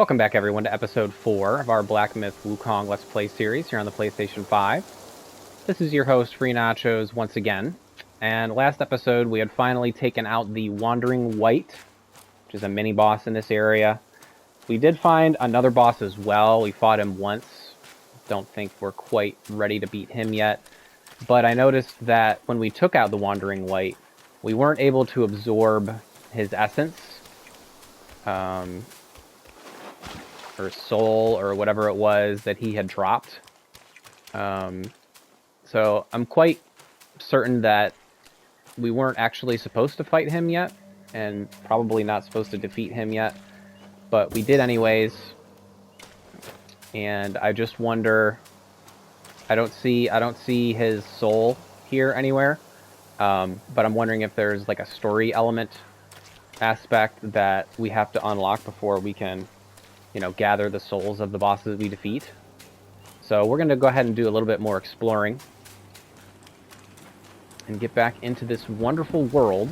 Welcome back, everyone, to episode 4 of our Black Myth Wukong Let's Play series here on the PlayStation 5. This is your host, Free Nachos, once again. And last episode, we had finally taken out the Wandering Wight, which is a mini-boss in this area. We did find another boss as well. We fought him once. Don't think we're quite ready to beat him yet. But I noticed that when we took out the Wandering Wight, we weren't able to absorb his essence. Or soul, or whatever it was that he had dropped. So I'm quite certain that we weren't actually supposed to fight him yet, and probably not supposed to defeat him yet, but we did anyways. And I just wonder, I don't see his soul here anywhere, but I'm wondering if there's like a story element aspect that we have to unlock before we can, you know, gather the souls of the bosses we defeat. So we're going to go ahead and do a little bit more exploring and get back into this wonderful world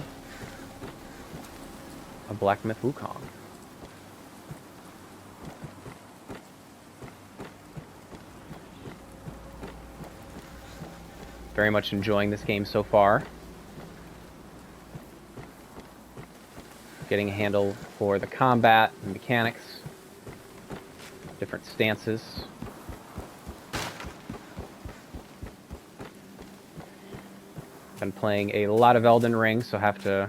of Black Myth Wukong. Very much enjoying this game so far. Getting a handle for the combat and mechanics. Different stances. Been playing a lot of Elden Ring, so I have to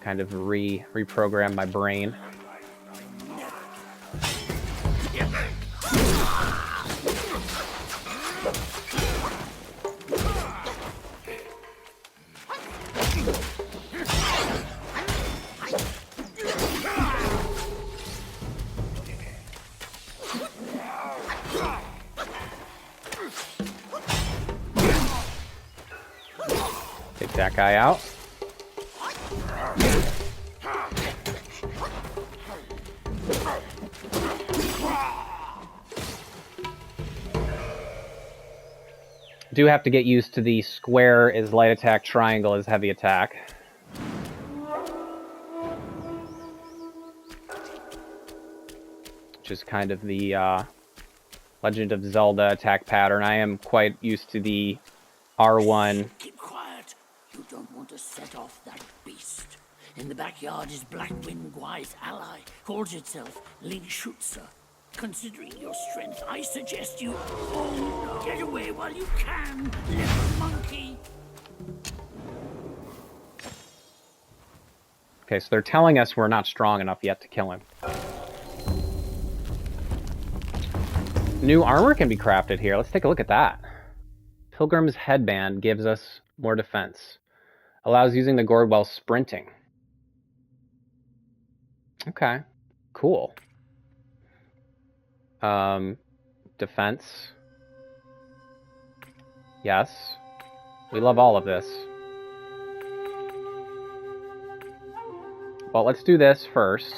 kind of reprogram my brain. Take that guy out. Do have to get used to the square is light attack, triangle is heavy attack. Which is kind of the Legend of Zelda attack pattern. I am quite used to the R1. Keep quiet. You don't want to set off that beast. In the backyard is Black Myth Wukong's ally. Calls itself Lingxuzi. Considering your strength, I suggest you get away while you can, little monkey. Okay, so they're telling us we're not strong enough yet to kill him. New armor can be crafted here. Let's take a look at that. Pilgrim's Headband gives us more defense. Allows using the gourd while sprinting. Okay, cool. Defense. Yes. We love all of this. Well, let's do this first.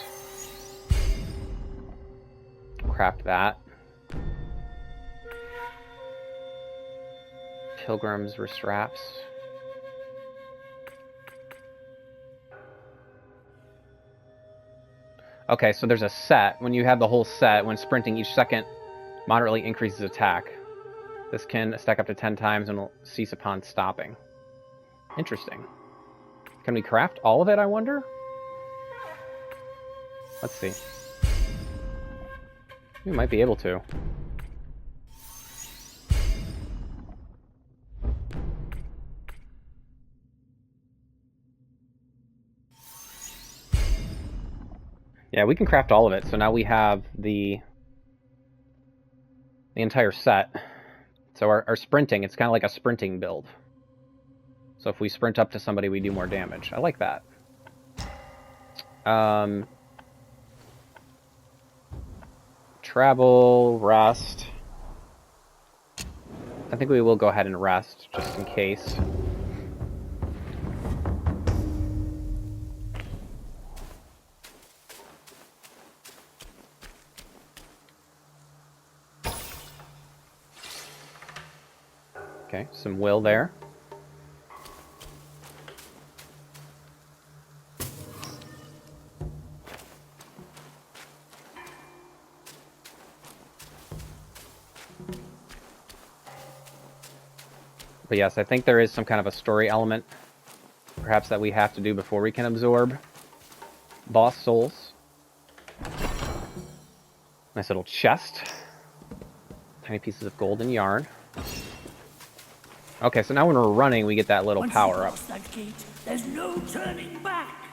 Craft that. Pilgrim's Restraps. Okay, so there's a set. When you have the whole set, when sprinting, each second moderately increases attack. This can stack up to 10 times and will cease upon stopping. Interesting. Can we craft all of it, I wonder? Let's see. We might be able to. Yeah, we can craft all of it, so now we have the entire set. So our sprinting, it's kind of like a sprinting build. So if we sprint up to somebody, we do more damage. I like that. Travel, rest. I think we will go ahead and rest, just in case. Okay, some will there. But yes, I think there is some kind of a story element, perhaps, that we have to do before we can absorb boss souls. Nice little chest. Tiny pieces of golden yarn. Okay, so now when we're running, we get that little power up. Once you pass that gate, there's no turning back.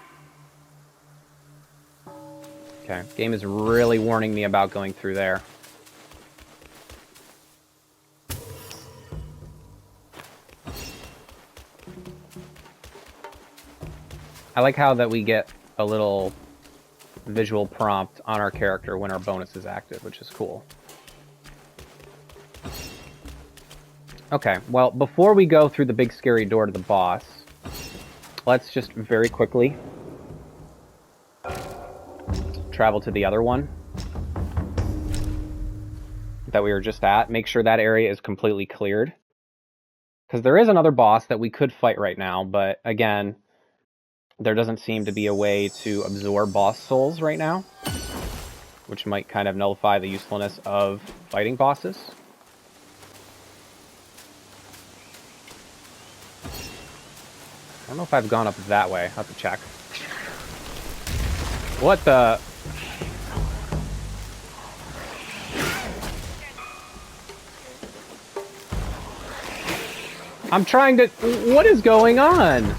Okay, game is really warning me about going through there. I like how that we get a little visual prompt on our character when our bonus is active, which is cool. Okay, well, before we go through the big scary door to the boss, let's just very quickly travel to the other one that we were just at. Make sure that area is completely cleared. Because there is another boss that we could fight right now, but again, there doesn't seem to be a way to absorb boss souls right now, which might kind of nullify the usefulness of fighting bosses. I don't know if I've gone up that way. I'll have to check. What the... I'm trying to... What is going on?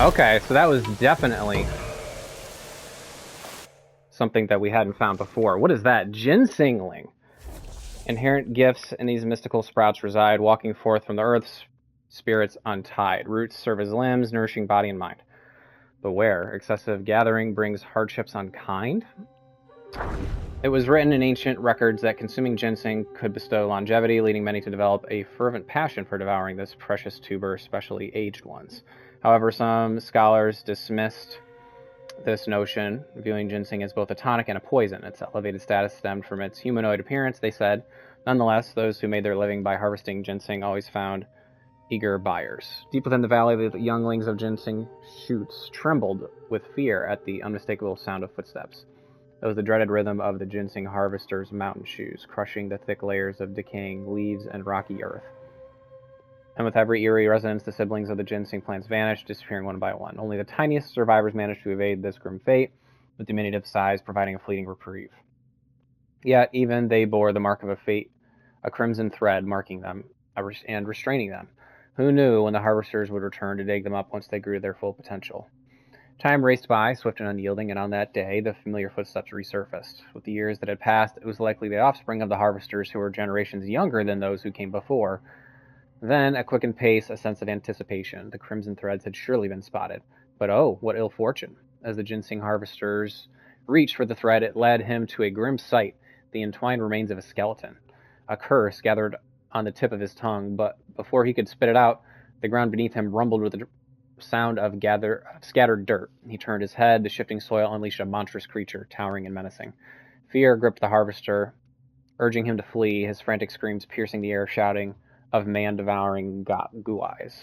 Okay, so that was definitely something that we hadn't found before. What is that? Ginsengling. Inherent gifts in these mystical sprouts reside, walking forth from the earth's spirits untied. Roots serve as limbs, nourishing body and mind. Beware, excessive gathering brings hardships unkind. It was written in ancient records that consuming ginseng could bestow longevity, leading many to develop a fervent passion for devouring this precious tuber, especially aged ones. However, some scholars dismissed this notion, viewing ginseng as both a tonic and a poison. Its elevated status stemmed from its humanoid appearance, they said. Nonetheless, those who made their living by harvesting ginseng always found eager buyers. Deep within the valley, the younglings of ginseng shoots trembled with fear at the unmistakable sound of footsteps. It was the dreaded rhythm of the ginseng harvester's mountain shoes, crushing the thick layers of decaying leaves and rocky earth. And with every eerie resonance, the siblings of the ginseng plants vanished, disappearing one by one. Only the tiniest survivors managed to evade this grim fate, with diminutive size providing a fleeting reprieve. Yet, even they bore the mark of a fate, a crimson thread marking them and restraining them. Who knew when the harvesters would return to dig them up once they grew to their full potential? Time raced by, swift and unyielding, and on that day, the familiar footsteps resurfaced. With the years that had passed, it was likely the offspring of the harvesters who were generations younger than those who came before. Then, a quickened pace, a sense of anticipation. The crimson threads had surely been spotted. But oh, what ill fortune. As the ginseng harvesters reached for the thread, it led him to a grim sight, the entwined remains of a skeleton. A curse gathered on the tip of his tongue, but before he could spit it out, the ground beneath him rumbled with the sound of scattered dirt. He turned his head. The shifting soil unleashed a monstrous creature, towering and menacing. Fear gripped the harvester, urging him to flee, his frantic screams piercing the air, shouting of man-devouring goo eyes.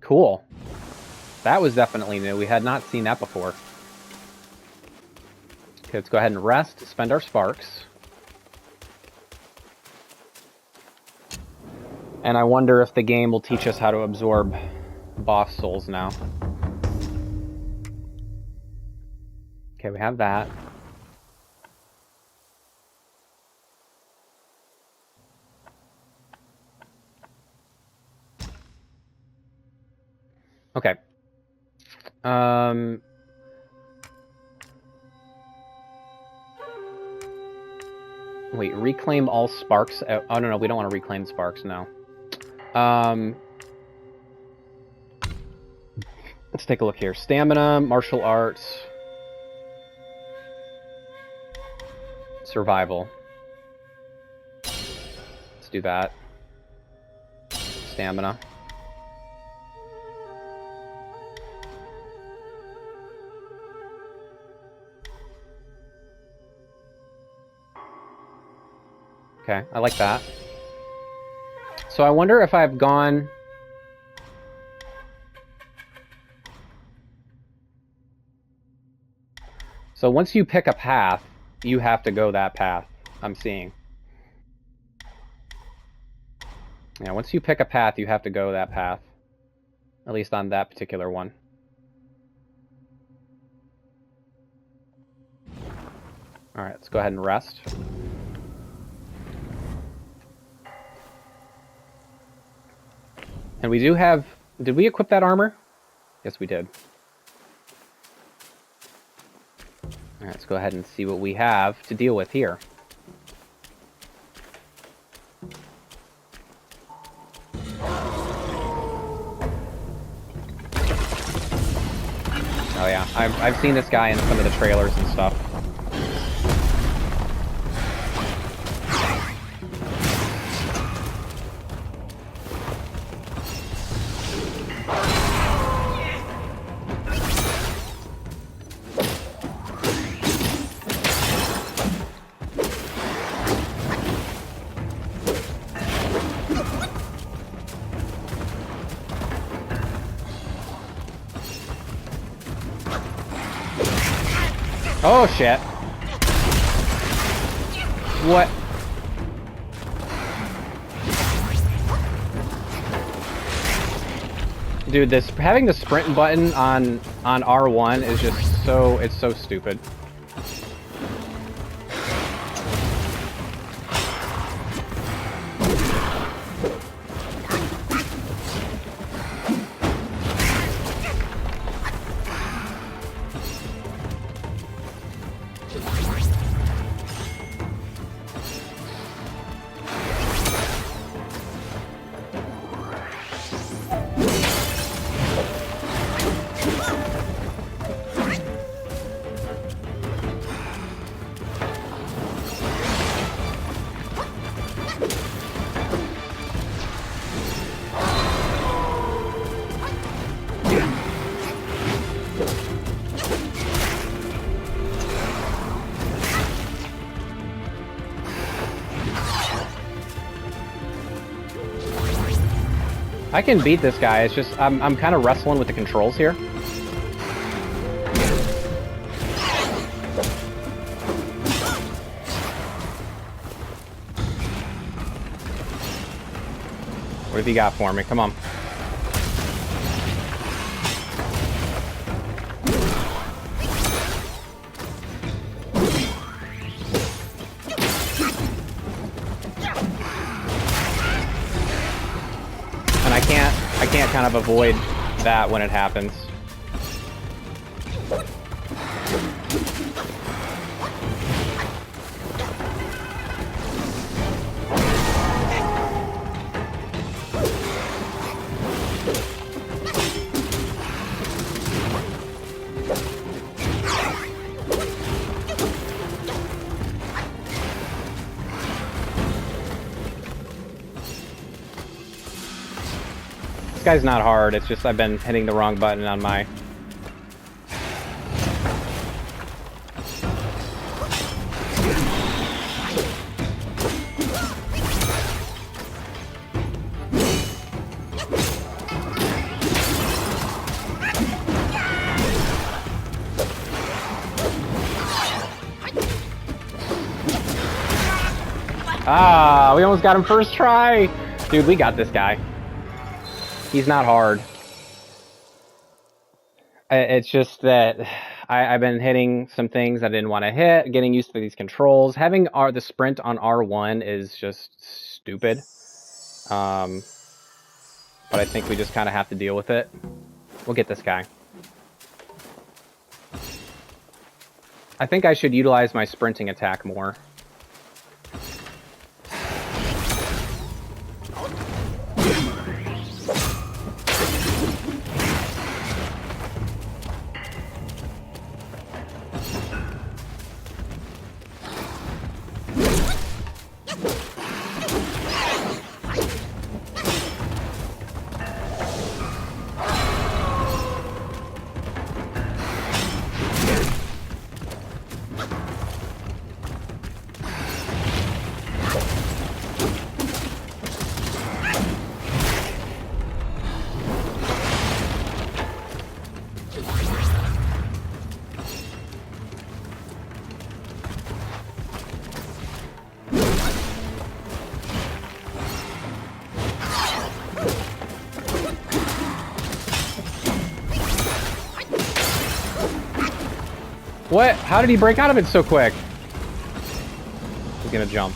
Cool. That was definitely new. We had not seen that before. Okay, let's go ahead and rest, spend our sparks. And I wonder if the game will teach us how to absorb boss souls now. Okay, we have that. Okay. Wait, reclaim all sparks? Oh, no, we don't want to reclaim sparks, no. Let's take a look here. Stamina, martial arts, survival. Let's do that. Stamina. Okay, I like that. So I wonder if I've gone... So once you pick a path, you have to go that path, I'm seeing. Yeah, once you pick a path, you have to go that path. At least on that particular one. Alright, let's go ahead and rest. And we do have... Did we equip that armor? Yes, we did. Alright, let's go ahead and see what we have to deal with here. Oh yeah, I've seen this guy in some of the trailers and stuff. Oh shit. What? Dude, this having the sprint button on R1 is just so, it's so stupid. I can beat this guy, it's just, I'm kind of wrestling with the controls here. What have you got for me? Come on. And I can't kind of avoid that when it happens. This guy's not hard, it's just I've been hitting the wrong button on my... Ah, we almost got him first try! Dude, we got this guy. He's not hard. It's just that I've been hitting some things I didn't want to hit, getting used to these controls. Having the sprint on R1 is just stupid. But I think we just kind of have to deal with it. We'll get this guy. I think I should utilize my sprinting attack more. What? How did he break out of it so quick? He's gonna jump.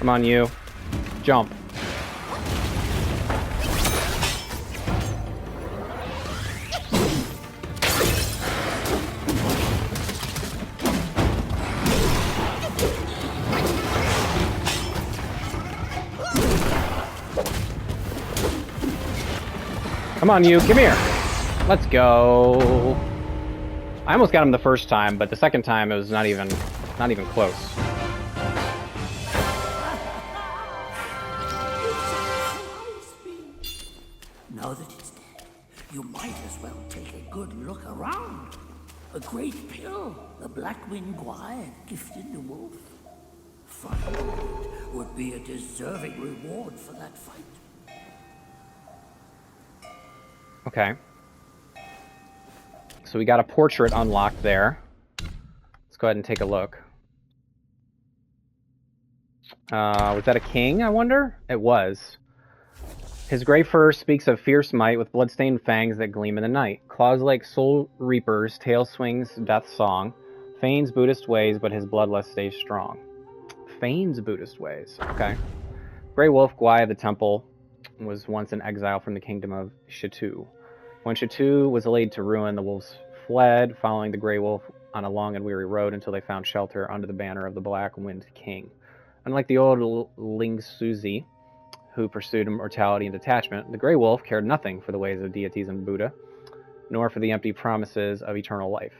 Come on, you. Jump. Come on, you. Come here. Let's go. I almost got him the first time, but the second time it was not even close. Now that it's dead, you might as well take a good look around. A great pill, the Black Wind Guai gifted the wolf. Finding it would be a deserving reward for that fight. Okay. So we got a portrait unlocked there. Let's go ahead and take a look. Was that a king, I wonder? It was. His gray fur speaks of fierce might with bloodstained fangs that gleam in the night. Claws like soul reapers, tail swings death's song. Feigns Buddhist ways, but his bloodlust stays strong. Feigns Buddhist ways. Okay. Grey Wolf Guai of the Temple was once in exile from the kingdom of Shitu. When Shitu was laid to ruin, the wolves fled, following the Grey Wolf on a long and weary road until they found shelter under the banner of the Black Wind King. Unlike the old Lingxuzi, who pursued immortality and detachment, the Grey Wolf cared nothing for the ways of deities and Buddha, nor for the empty promises of eternal life.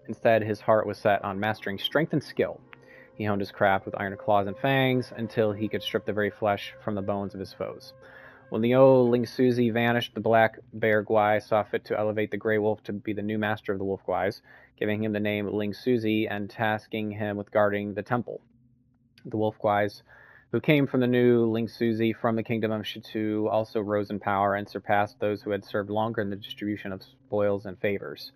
Instead, his heart was set on mastering strength and skill. He honed his craft with iron claws and fangs until he could strip the very flesh from the bones of his foes. When the old Lingxuzi vanished, the Black Bear Guai saw fit to elevate the Grey Wolf to be the new master of the Wolf Guais, giving him the name Lingxuzi and tasking him with guarding the temple. The Wolf Guais, who came from the new Lingxuzi from the kingdom of Shitu, also rose in power and surpassed those who had served longer in the distribution of spoils and favors.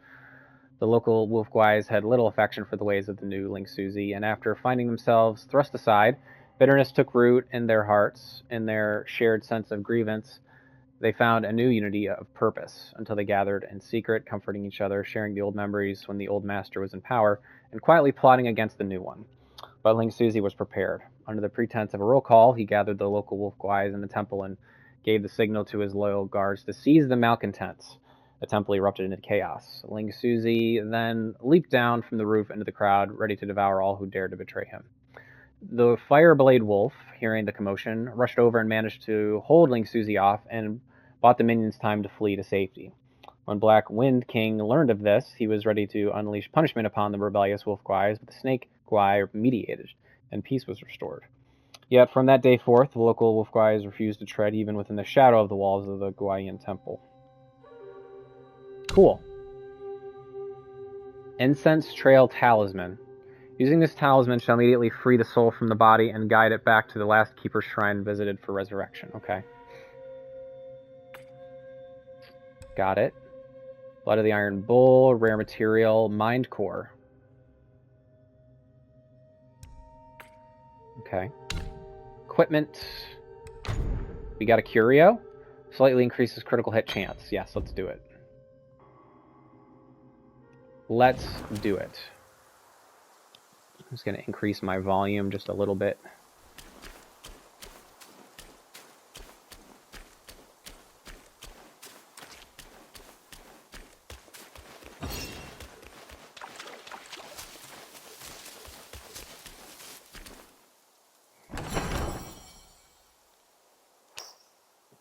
The local Wolf Guais had little affection for the ways of the new Lingxuzi, and after finding themselves thrust aside, bitterness took root in their hearts. In their shared sense of grievance, they found a new unity of purpose, until they gathered in secret, comforting each other, sharing the old memories when the old master was in power, and quietly plotting against the new one. But Lingxuzi was prepared. Under the pretense of a roll call, he gathered the local wolf guais in the temple and gave the signal to his loyal guards to seize the malcontents. The temple erupted into chaos. Lingxuzi then leaped down from the roof into the crowd, ready to devour all who dared to betray him. The Fireblade Wolf, hearing the commotion, rushed over and managed to hold Lingxuzi off and bought the minions time to flee to safety. When Black Wind King learned of this, he was ready to unleash punishment upon the rebellious wolf guais, but the snake guai mediated, and peace was restored. Yet from that day forth, the local wolf guais refused to tread even within the shadow of the walls of the Guayan temple. Cool. Incense Trail Talisman. Using this talisman shall immediately free the soul from the body and guide it back to the last keeper's shrine visited for resurrection. Okay. Got it. Blood of the Iron Bull, rare material, mind core. Okay. Equipment. We got a curio. Slightly increases critical hit chance. Yes, let's do it. Let's do it. I'm just going to increase my volume just a little bit.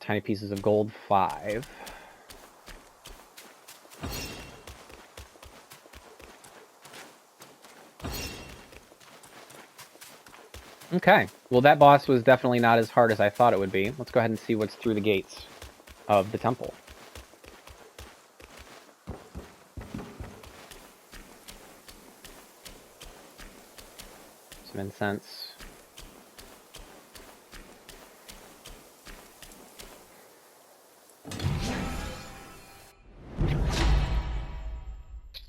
Tiny pieces of gold, 5. Okay, well that boss was definitely not as hard as I thought it would be. Let's go ahead and see what's through the gates of the temple. Some incense.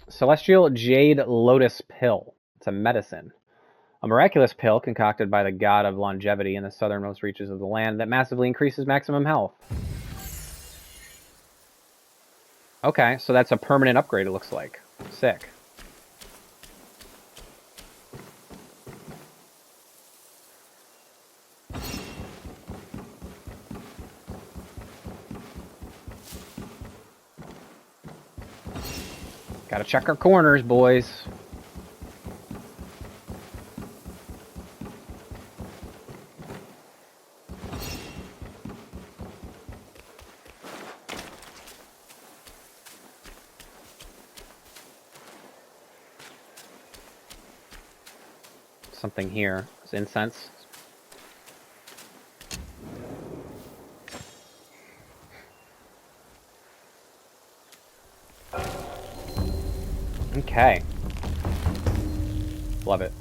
Celestial Jade Lotus Pill. It's a medicine. A miraculous pill concocted by the god of longevity in the southernmost reaches of the land that massively increases maximum health. Okay, so that's a permanent upgrade, it looks like. Sick. Gotta check our corners, boys. Something here. It's incense. Okay. Love it.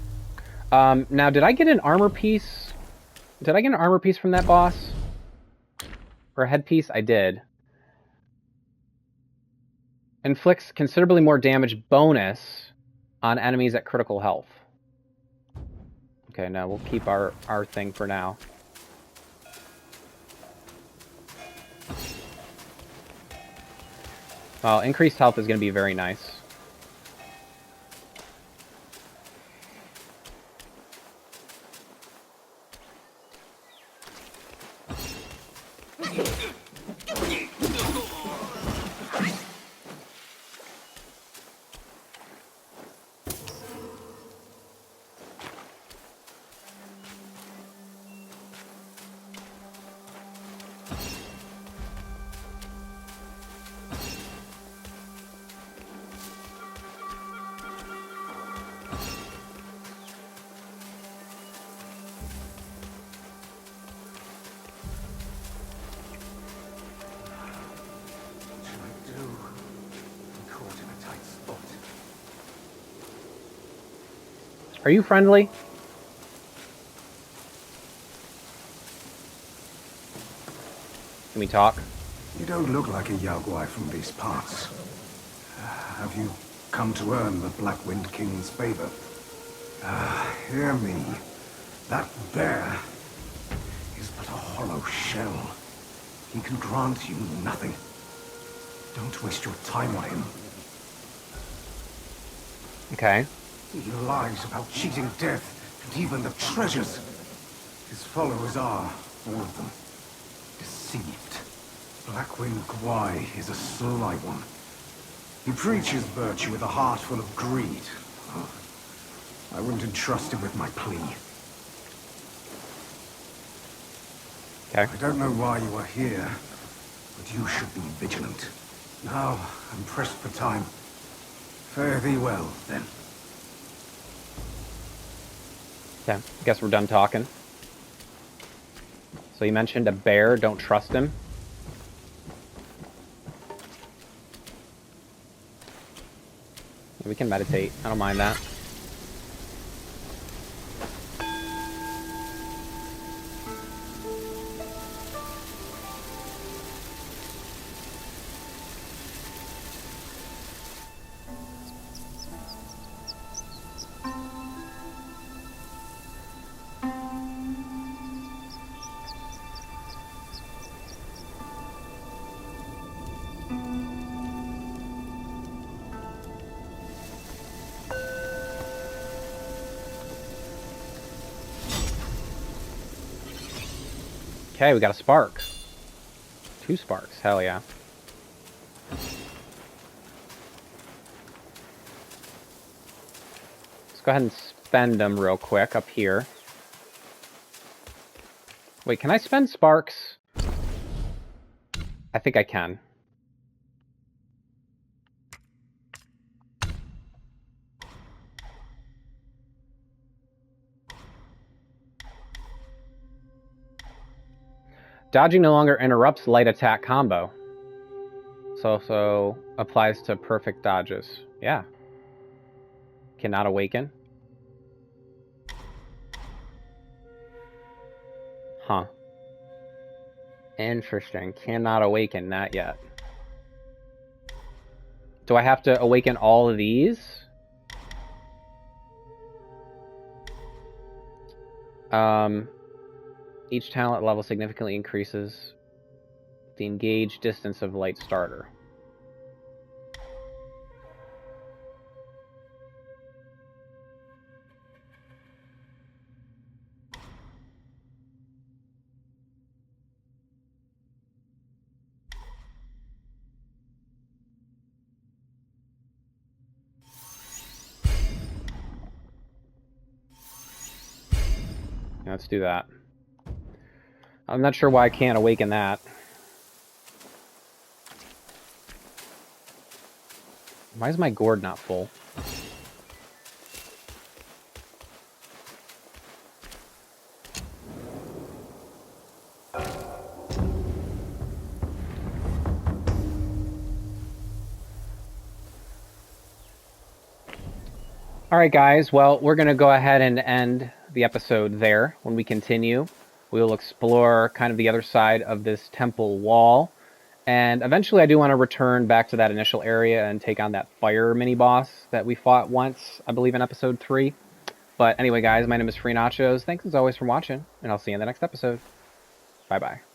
Now, did I get an armor piece? Did I get an armor piece from that boss? Or a headpiece? I did. Inflicts considerably more damage bonus on enemies at critical health. Okay, no, we'll keep our thing for now. Well, increased health is going to be very nice. Are you friendly? Can we talk? You don't look like a Yaogwai from these parts. Have you come to earn the Black Wind King's favor? Hear me. That bear is but a hollow shell. He can grant you nothing. Don't waste your time on him. Okay. He lies about cheating death and even the treasures. His followers are, all of them, deceived. Black Wind Gwai is a sly one. He preaches virtue with a heart full of greed. Oh, I wouldn't entrust him with my plea. Okay. I don't know why you are here, but you should be vigilant. Now, I'm pressed for time. Fare thee well, then. Okay, guess we're done talking. So you mentioned a bear, don't trust him. We can meditate, I don't mind that. Okay, we got a spark. 2 sparks, hell yeah. Let's go ahead and spend them real quick up here. Wait, can I spend sparks I think I can. Dodging no longer interrupts light attack combo. This also applies to perfect dodges. Yeah. Cannot awaken. Huh. Interesting. Cannot awaken, not yet. Do I have to awaken all of these? Each talent level significantly increases the engaged distance of light starter. Let's do that. I'm not sure why I can't awaken that. Why is my gourd not full? Alright guys, well, we're going to go ahead and end the episode there. When we continue, we will explore kind of the other side of this temple wall. And eventually I do want to return back to that initial area and take on that fire mini-boss that we fought once, I believe in episode 3. But anyway guys, my name is Free Nachos. Thanks as always for watching, and I'll see you in the next episode. Bye-bye.